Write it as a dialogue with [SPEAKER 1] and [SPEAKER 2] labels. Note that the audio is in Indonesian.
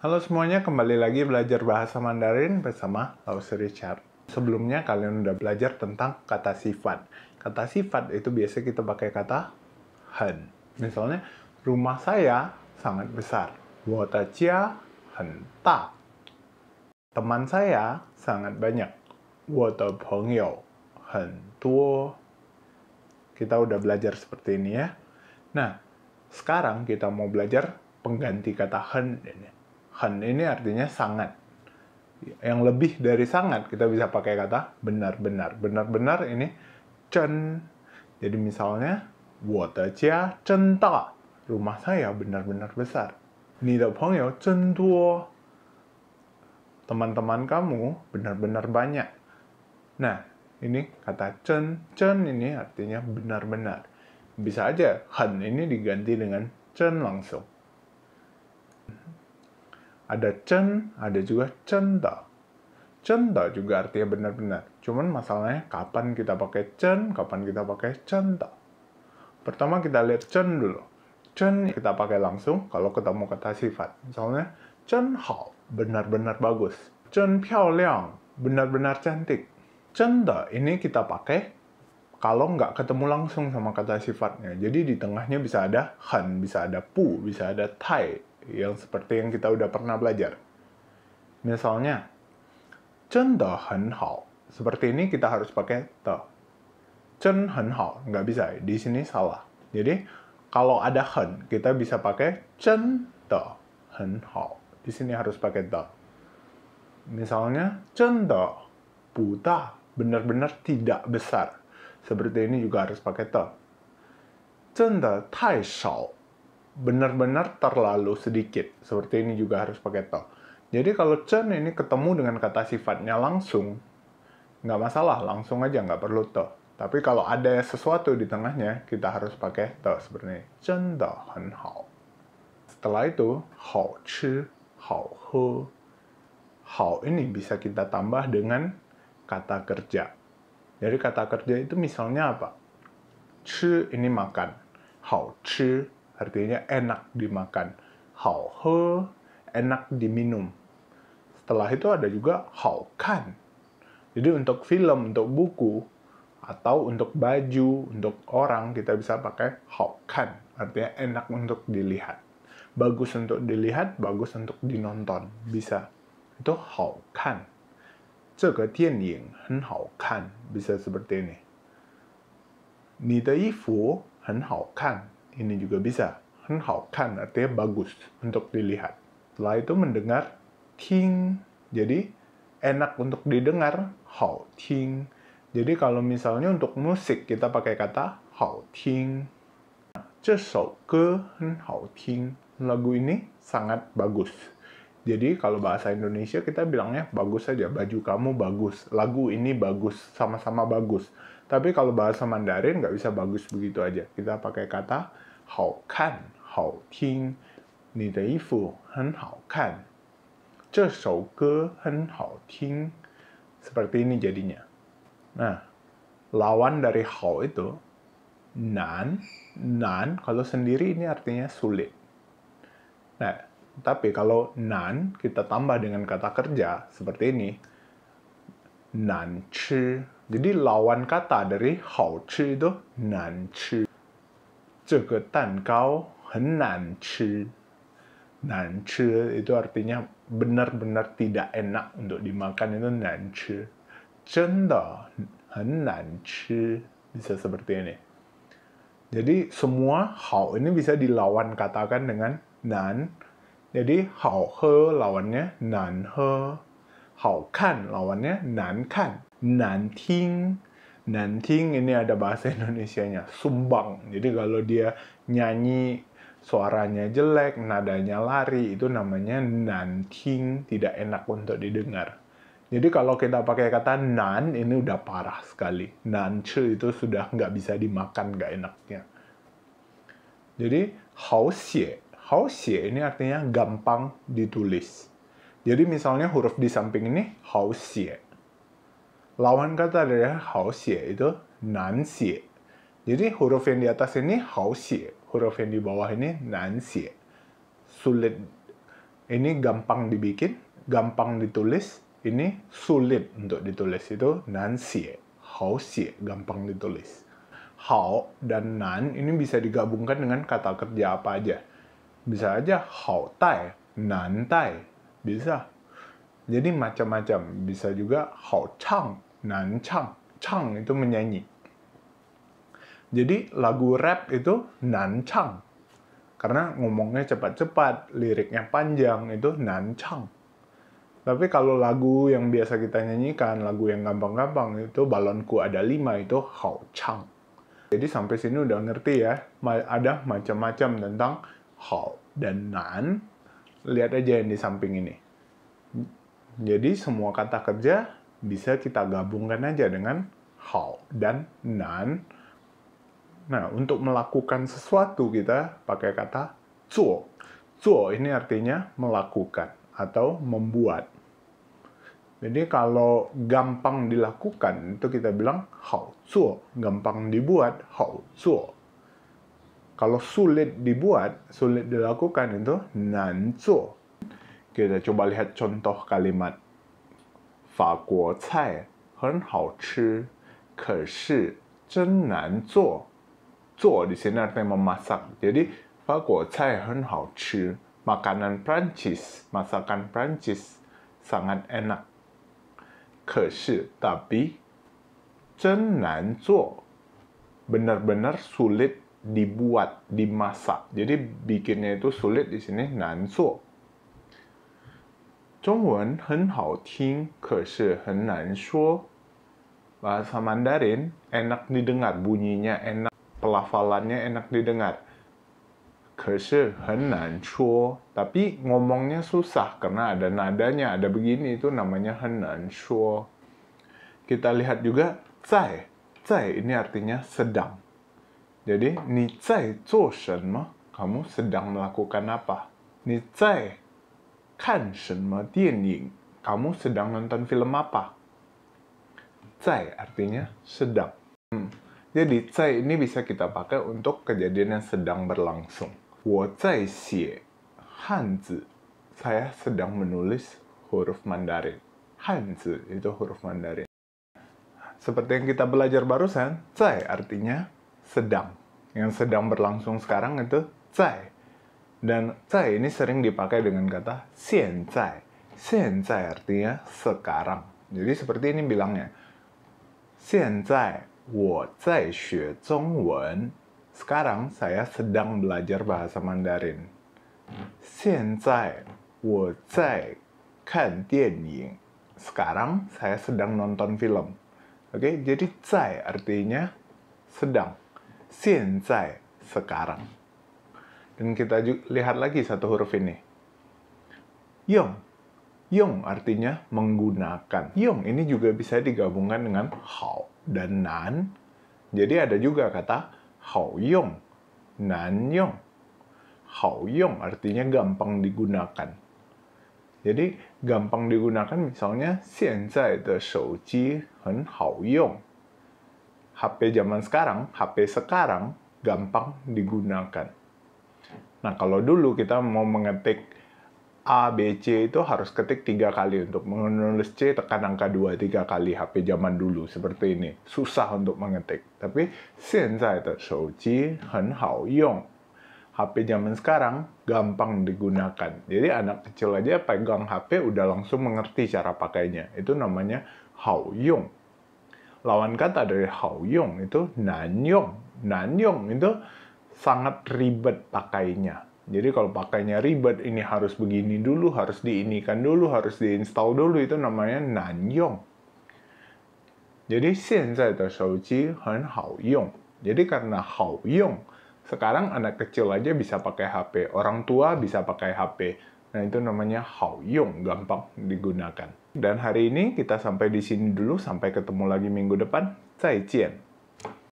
[SPEAKER 1] Halo semuanya, kembali lagi belajar bahasa Mandarin bersama Laus Richard. Sebelumnya kalian udah belajar tentang kata sifat. Kata sifat itu biasa kita pakai kata hen. Misalnya, rumah saya sangat besar. 我的家很大. Teman saya sangat banyak. 我的朋友很多. Kita udah belajar seperti ini ya. Nah, sekarang kita mau belajar pengganti kata hen ini. Hen ini artinya sangat. Yang lebih dari sangat, kita bisa pakai kata benar-benar. Benar-benar ini chen. Jadi misalnya, 我的家真大. Rumah saya benar-benar besar. 你的朋友真多. Teman-teman kamu benar-benar banyak. Nah, ini kata chen. Chen ini artinya benar-benar. Bisa aja hen ini diganti dengan chen langsung. Ada chen, ada juga chenda. Chenda juga artinya benar-benar. Cuman masalahnya kapan kita pakai chen, kapan kita pakai chenda. Pertama kita lihat chen dulu. Chen kita pakai langsung kalau ketemu kata sifat. Misalnya, chen hao, benar-benar bagus. Chen piaoliang, benar-benar cantik. Chenda ini kita pakai kalau nggak ketemu langsung sama kata sifatnya. Jadi di tengahnya bisa ada hen, bisa ada pu, bisa ada tai. Yang seperti yang kita udah pernah belajar. Misalnya, 真的很好. Seperti ini kita harus pakai te. 真很好, nggak bisa. Di sini salah. Jadi, kalau ada hen, kita bisa pakai 真的很好. Di sini harus pakai te. Misalnya, 真的不大, benar-benar tidak besar. Seperti ini juga harus pakai te. 真的太少. Benar-benar terlalu sedikit. Seperti ini juga harus pakai to. Jadi kalau chen ini ketemu dengan kata sifatnya langsung, nggak masalah, langsung aja, nggak perlu to. Tapi kalau ada sesuatu di tengahnya, kita harus pakai to seperti ini. 真的很好. Setelah itu, 好吃, 好喝. 好 ini bisa kita tambah dengan kata kerja. Jadi kata kerja itu misalnya apa? 吃 ini makan. 好吃 artinya enak dimakan. 好喝 enak diminum. Setelah itu ada juga 好看. Jadi untuk film, untuk buku, atau untuk baju, untuk orang, kita bisa pakai 好看. Artinya enak untuk dilihat. Bagus untuk dilihat, bagus untuk dinonton. Bisa. Itu 好看. 这个电影很好看. Bisa seperti ini. 你的衣服很好看. Ini juga bisa. 很好看 artinya bagus untuk dilihat. Setelah itu mendengar 听. Jadi enak untuk didengar 好听. Jadi kalau misalnya untuk musik kita pakai kata 好听. 这首歌很好听. Lagu ini sangat bagus. Jadi kalau bahasa Indonesia kita bilangnya bagus saja. Baju kamu bagus. Lagu ini bagus. Sama-sama bagus. Tapi kalau bahasa Mandarin nggak bisa bagus begitu aja. Kita pakai kata 好看, 好听. 你的衣服很好看. 这首歌很好听. Seperti ini jadinya. Nah, lawan dari 好 itu nan. Nan kalau sendiri ini artinya sulit. Nah, tapi kalau nan kita tambah dengan kata kerja seperti ini. Nan chi. Jadi lawan kata dari 好吃 itu 难吃. 这个蛋糕很难吃. 难吃 itu artinya benar-benar tidak enak untuk dimakan, itu 难吃. 真的很难吃. Bisa seperti ini. Jadi semua 好 ini bisa dilawan katakan dengan nan. Jadi 好喝 lawannya 难喝. 好看 lawannya 难看. 难听. Nanting ini ada bahasa Indonesianya, sumbang. Jadi kalau dia nyanyi suaranya jelek, nadanya lari, itu namanya nanting, tidak enak untuk didengar. Jadi kalau kita pakai kata nan, ini udah parah sekali. Nanche itu sudah nggak bisa dimakan, nggak enaknya. Jadi hao xie ini artinya gampang ditulis. Jadi misalnya huruf di samping ini hao xie. Lawan kata dari 好写 itu 难写. Jadi huruf yang di atas ini 好写, huruf yang di bawah ini 难写. Sulit ini gampang dibikin, gampang ditulis, ini sulit untuk ditulis, itu nan xie, hao xie, gampang ditulis. Hao dan nan ini bisa digabungkan dengan kata kerja apa aja. Bisa aja hao tai, nan tai, bisa. Jadi macam-macam, bisa juga hao chang, nan chang, chang itu menyanyi. Jadi lagu rap itu nan chang. Karena ngomongnya cepat-cepat, liriknya panjang, itu nan chang. Tapi kalau lagu yang biasa kita nyanyikan, lagu yang gampang-gampang, itu balonku ada 5, itu hao chang. Jadi sampai sini udah ngerti ya, ada macam-macam tentang hao dan nan. Lihat aja yang di samping ini. Jadi semua kata kerja bisa kita gabungkan aja dengan hao dan nan. Nah, untuk melakukan sesuatu kita pakai kata zuo. Zuo ini artinya melakukan atau membuat. Jadi kalau gampang dilakukan itu kita bilang hao zuo, gampang dibuat hao zuo. Kalau sulit dibuat, sulit dilakukan itu nan zuo. Kita coba lihat contoh kalimat. 法国菜很好吃，可是真难做。做di sini artinya memasak. Jadi 法国菜很好吃, makanan Prancis, masakan Prancis sangat enak. 可是 tapi 真难做, benar-benar sulit dibuat, dimasak. Jadi bikinnya itu sulit di sini nan zuo. 中文很好听，可是很难说. Bahasa Mandarin enak didengar, bunyinya enak, pelafalannya enak didengar. 可是很难说, tapi ngomongnya susah karena ada nadanya, ada begini, itu namanya 很难说. Kita lihat juga 在ini artinya sedang. Jadi 你在做什么? Kamu sedang melakukan apa? 你在看什么电影? Kamu sedang nonton film apa? 在 artinya sedang. Jadi 在 ini bisa kita pakai untuk kejadian yang sedang berlangsung. 我在写汉字. Saya sedang menulis huruf Mandarin. Hanzi itu huruf Mandarin. Seperti yang kita belajar barusan, 在 artinya sedang. Yang sedang berlangsung sekarang itu 在. Dan 在 ini sering dipakai dengan kata 现在. 现在 artinya sekarang. Jadi seperti ini bilangnya. 现在我在学中文. Sekarang saya sedang belajar bahasa Mandarin. 现在我在看电影. Sekarang saya sedang nonton film. Oke, jadi 在 artinya sedang. 现在 sekarang. Dan kita lihat lagi satu huruf ini. Yong. Yong artinya menggunakan. Yong ini juga bisa digabungkan dengan hao dan nan. Jadi ada juga kata hao yong, nan yong. Hao yong artinya gampang digunakan. Jadi gampang digunakan misalnya 现在的手机很好用. HP zaman sekarang, HP sekarang gampang digunakan. Nah, kalau dulu kita mau mengetik A, B, C itu harus ketik 3 kali. Untuk menulis C, tekan angka 2, 3 kali. HP zaman dulu seperti ini. Susah untuk mengetik. Tapi, 现在的手机很好用. HP zaman sekarang gampang digunakan. Jadi, anak kecil aja pegang HP udah langsung mengerti cara pakainya. Itu namanya 好用. Lawan kata dari 好用 itu 难用. 难用itu sangat ribet pakainya. Jadi kalau pakainya ribet, ini harus begini dulu, harus diinikan dulu, harus diinstal dulu, itu namanya 难用. Jadi 现在的手机很好用. Jadi karena 好用, sekarang anak kecil aja bisa pakai HP, orang tua bisa pakai HP. Nah, itu namanya 好用, gampang digunakan. Dan hari ini kita sampai di sini dulu, sampai ketemu lagi minggu depan. 再见.